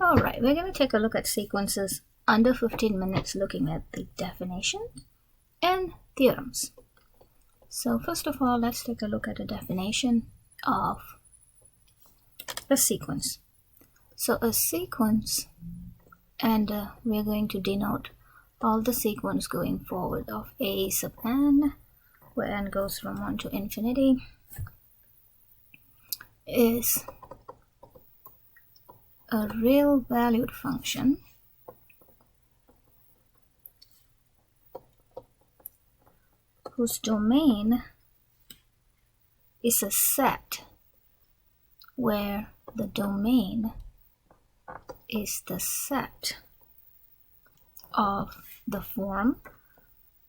Alright, we're going to take a look at sequences under 15 minutes, looking at the definition and theorems. So first of all, let's take a look at the definition of a sequence. So a sequence, and we're going to denote all the sequence going forward of a sub n, where n goes from 1 to infinity, is a real valued function whose domain is a set where the domain is the set of the form,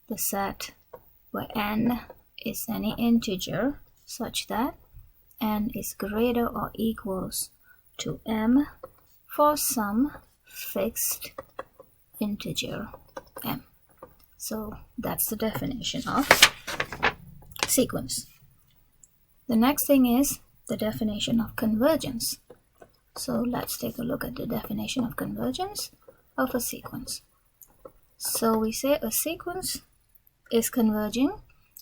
the set where n is any integer such that n is greater or equals to m for some fixed integer m. So that's the definition of sequence. The next thing is the definition of convergence. So let's take a look at the definition of convergence of a sequence. So we say a sequence is converging.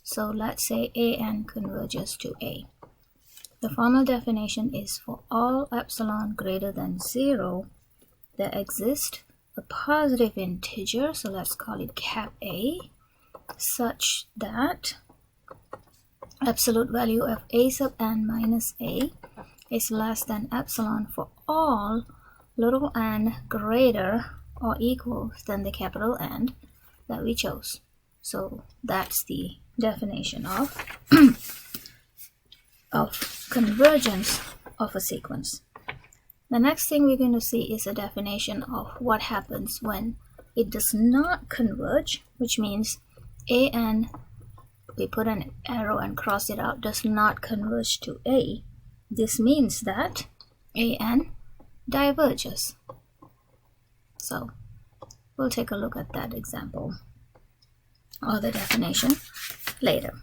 So let's say an converges to a. The formal definition is for all epsilon greater than 0, there exists a positive integer, so let's call it cap a, such that absolute value of a sub n minus a is less than epsilon for all little n greater or equal than the capital N that we chose. So that's the definition of convergence of a sequence. The next thing we're going to see is a definition of what happens when it does not converge, which means an, we put an arrow and cross it out, does not converge to a. This means that an diverges. So we'll take a look at that example or the definition later.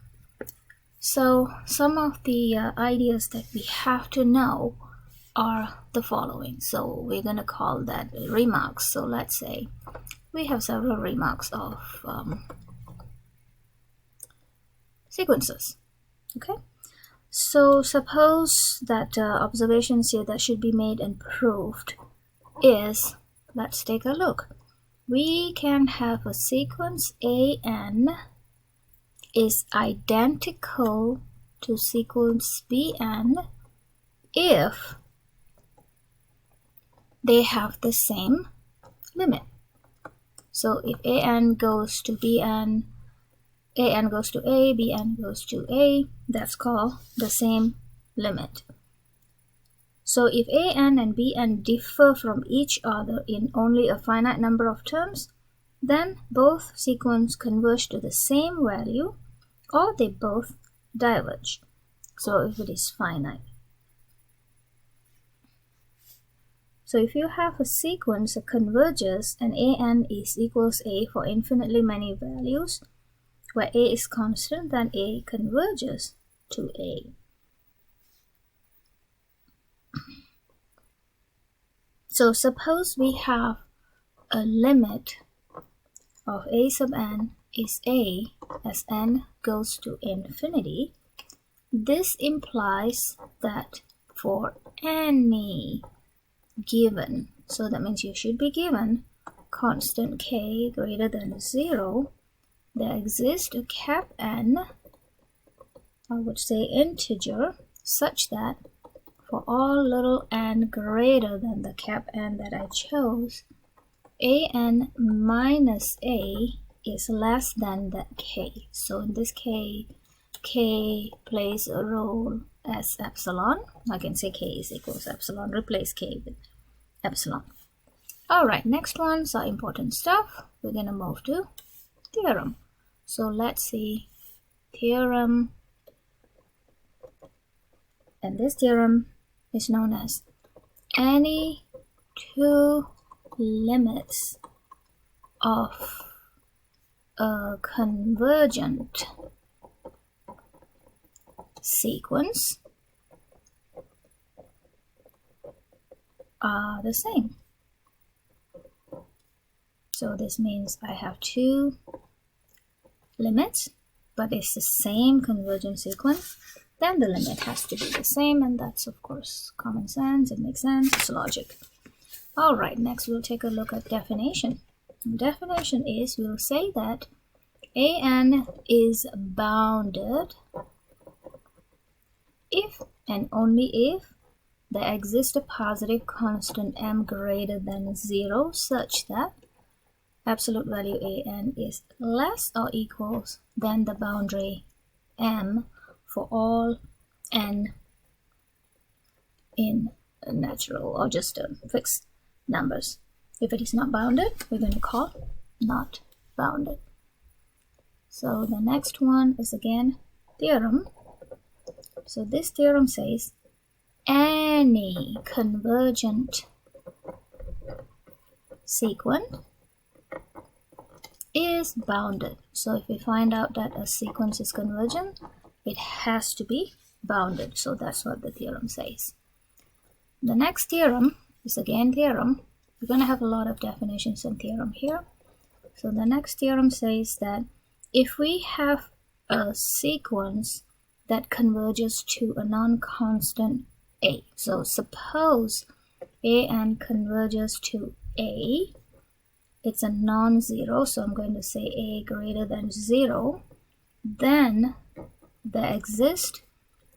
So some of the ideas that we have to know are the following. So we're going to call that remarks. So let's say we have several remarks of sequences. Okay. So suppose that observations here that should be made and proved is, let's take a look. We can have a sequence an is identical to sequence bn if they have the same limit. So if an goes to bn, an goes to a, bn goes to a, that's called the same limit. So if an and bn differ from each other in only a finite number of terms, then both sequences converge to the same value or they both diverge. So if it is finite. So if you have a sequence that converges and an is equals a for infinitely many values, where a is constant, then a converges to a. So suppose we have a limit of a sub n is a as n goes to infinity. This implies that for any given, so that means you should be given constant k greater than 0, there exists a cap n, I would say integer, such that for all little n greater than the cap n that I chose, an minus a is less than that k. So in this case, k plays a role as epsilon. I can say k is equals epsilon, replace k with epsilon. Alright, next ones are important stuff. We're going to move to theorem. So let's see theorem, and this theorem is known as any two limits of a convergent sequence are the same. So this means I have two limits, but it's the same convergent sequence, then the limit has to be the same, and that's of course common sense, it makes sense, it's logic. Alright, next we'll take a look at definition. Definition is, we'll say that an is bounded if and only if there exists a positive constant m greater than 0 such that absolute value an is less or equals than the boundary m for all n in natural or just fixed numbers. If it is not bounded, we're going to call not bounded. So the next one is again theorem. So this theorem says any convergent sequence is bounded. So if we find out that a sequence is convergent, it has to be bounded. So that's what the theorem says. The next theorem is again theorem. We're going to have a lot of definitions in theorem here. So the next theorem says that if we have a sequence that converges to a non-constant a, so suppose an converges to a, it's a non-zero, so I'm going to say a greater than 0, then there exists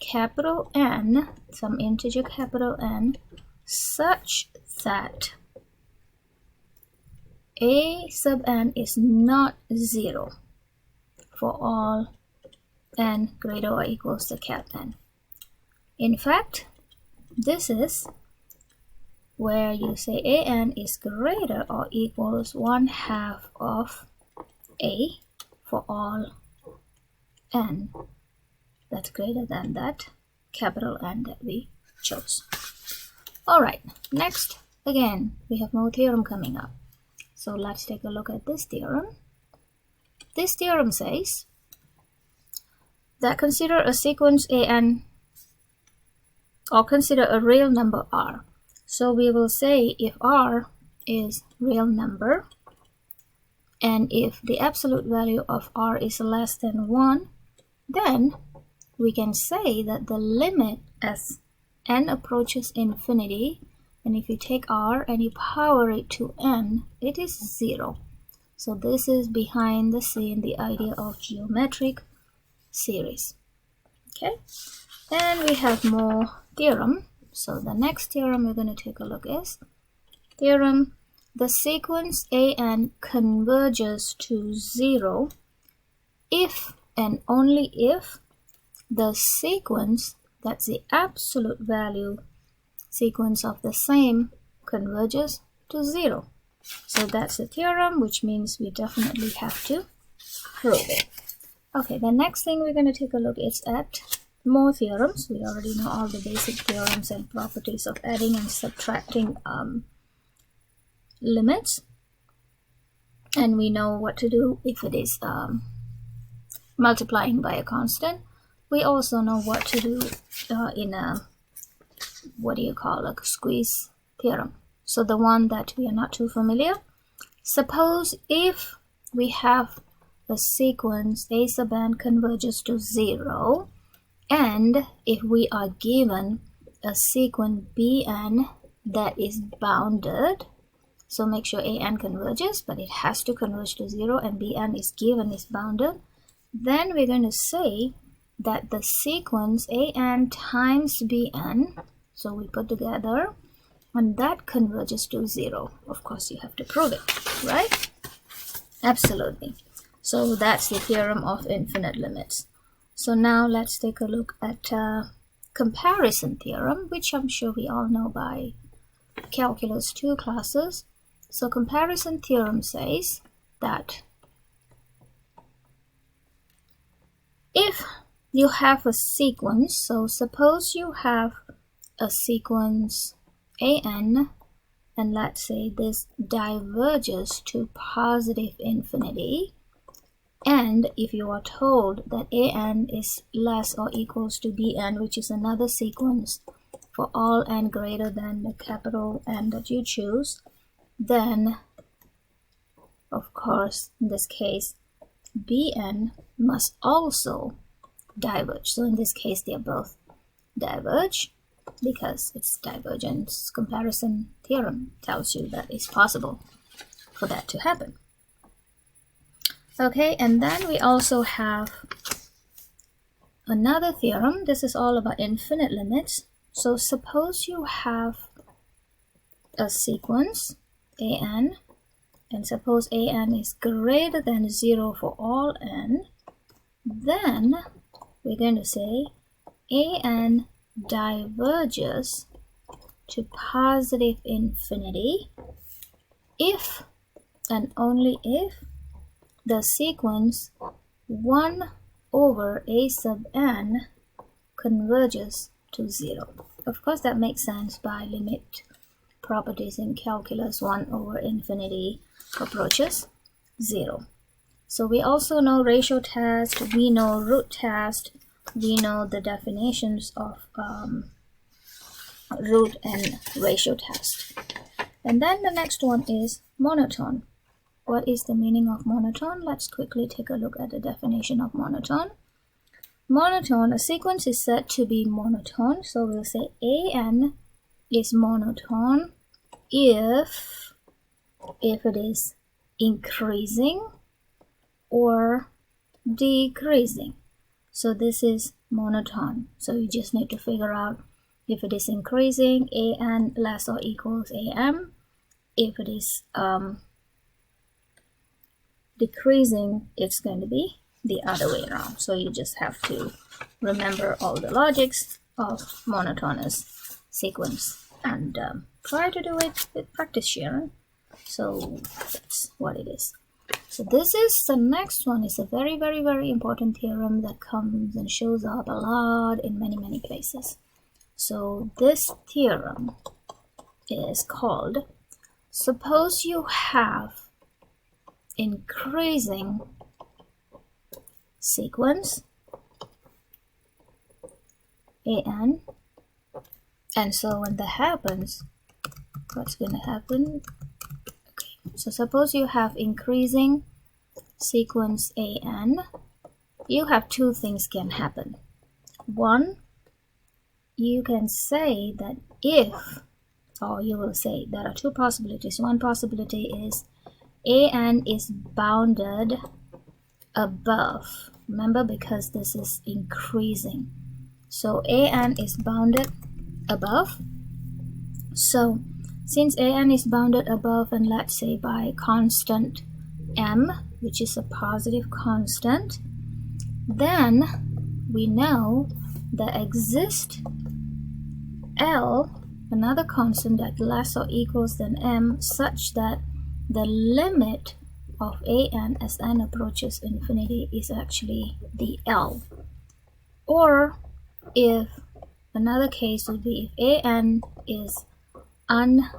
capital N, some integer capital N, such that a sub n is not 0 for all n greater or equals to cap n. In fact, this is where you say an is greater or equals 1/2 of a for all n that's greater than that capital N that we chose. Alright, next, again, we have more theorem coming up. So let's take a look at this theorem. This theorem says that consider a sequence an or consider a real number r. So we will say if r is real number and if the absolute value of r is less than 1, then we can say that the limit as n approaches infinity, and if you take r and you power it to n, it is 0. So this is behind the scene, the idea of geometric series. Okay, and we have more theorem. So the next theorem we're going to take a look is theorem, the sequence an converges to 0 if and only if the sequence, that's the absolute value sequence of the same, converges to 0. So that's the theorem, which means we definitely have to prove it. Okay, the next thing we're going to take a look is at more theorems. We already know all the basic theorems and properties of adding and subtracting limits, and we know what to do if it is multiplying by a constant. We also know what to do in a, what do you call, a squeeze theorem. So the one that we are not too familiar, suppose if we have a sequence a sub n converges to 0, and if we are given a sequence bn that is bounded, so make sure an converges, but it has to converge to 0, and bn is given, is bounded, then we're going to say that the sequence an times bn, so we put together, and that converges to 0. Of course, you have to prove it, right? Absolutely. So that's the theorem of infinite limits. So now let's take a look at comparison theorem, which I'm sure we all know by calculus 2 classes. So comparison theorem says that if you have a sequence, so suppose you have a sequence an, and let's say this diverges to positive infinity, and if you are told that an is less or equals to bn, which is another sequence for all n greater than the capital N that you choose, then of course, in this case, Bn must also diverge. So in this case, they are both diverge because its divergence comparison theorem tells you that it's possible for that to happen. Okay, and then we also have another theorem. This is all about infinite limits. So suppose you have a sequence an, and suppose an is greater than 0 for all n, then we're going to say an diverges to positive infinity if and only if the sequence 1 over a sub n converges to 0. Of course, that makes sense by limit properties in calculus. 1 over infinity approaches 0. So we also know ratio test, we know root test, we know the definitions of root and ratio test. And then the next one is monotone. What is the meaning of monotone? Let's quickly take a look at the definition of monotone. Monotone, a sequence is said to be monotone. So we'll say an is monotone if it is increasing or decreasing. So this is monotone. So you just need to figure out if it is increasing, an less or equals am. If it is decreasing, it's going to be the other way around. So you just have to remember all the logics of monotonous sequence and try to do it with practice sharing. So that's what it is. So this is the next one. Is a very, very, very important theorem that comes and shows up a lot in many, many places. So this theorem is called, suppose you have increasing sequence an, and so when that happens, what's going to happen? Okay, so suppose you have increasing sequence an, you have two things can happen. One, you can say that if, or you will say there are two possibilities. One possibility is an is bounded above. Remember, because this is increasing. So an is bounded above. So since an is bounded above, and let's say by constant m, which is a positive constant, then we know that exists L, another constant that less or equals than m, such that the limit of an as n approaches infinity is actually the L. Or if another case would be if an is unbounded,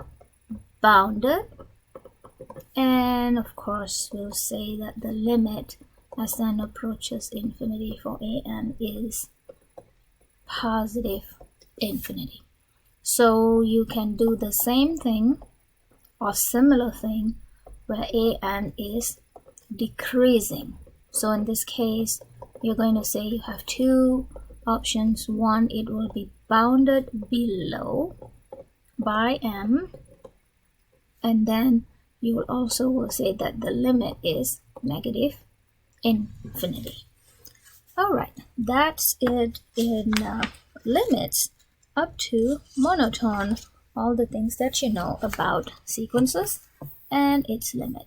and of course we'll say that the limit as n approaches infinity for an is positive infinity. So you can do the same thing or similar thing where an is decreasing. So in this case, you're going to say you have two options. One, it will be bounded below by m, and then you will also will say that the limit is negative infinity. All right, that's it in limits up to monotone, all the things that you know about sequences and its limit.